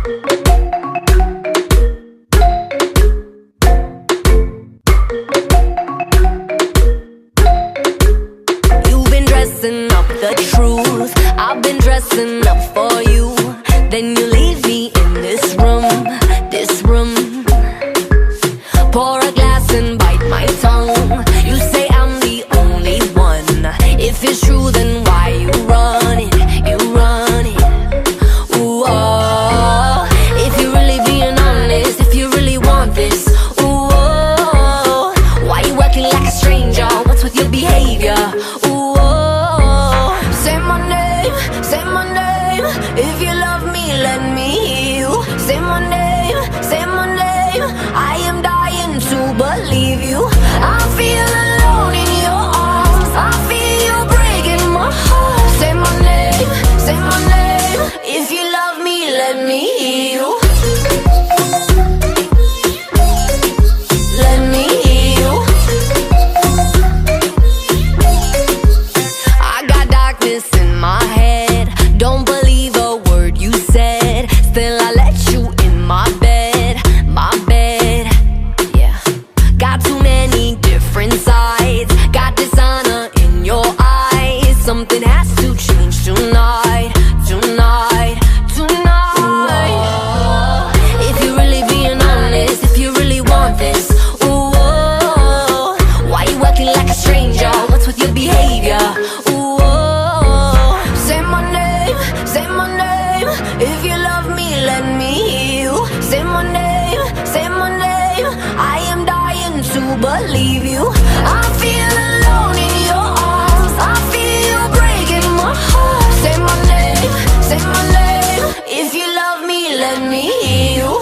You've been dressing up the truth, I've been dressing up for you. Then you leave me in this room, this room. Pour a glass and bite my tongue. You say I'm the only one. If it's true, then why you run it? You run it. Ooh, oh. If you're really being honest, if you really want this, ooh, oh. Why you acting like a stranger? What's with your behavior? Ooh, oh. Say my name, say my name. If you love me, let me hear you. Say my name, say my name. I am dying to believe you. I feel alone in your arms. I feel you breaking my heart. Say my name, say my name. If you love me, let me hear you. Let me hear you. I got darkness in my head. Don't believe a word you said. Still I let you in my bed, my bed. Yeah. Got too many different sides. Got dishonor in your eyes. Something has to change tonight, tonight, tonight. Ooh, if you're really being honest, if you really want this, ooh, oh. Why you acting like a stranger? What's with your behavior? Ooh, oh. Say my name, say my name. If you love me, let me hear you. Say my name, say my name. I am dying to believe you. I feel alone in your arms. I feel you breaking my heart. Say my name, say my name. If you love me, let me hear you.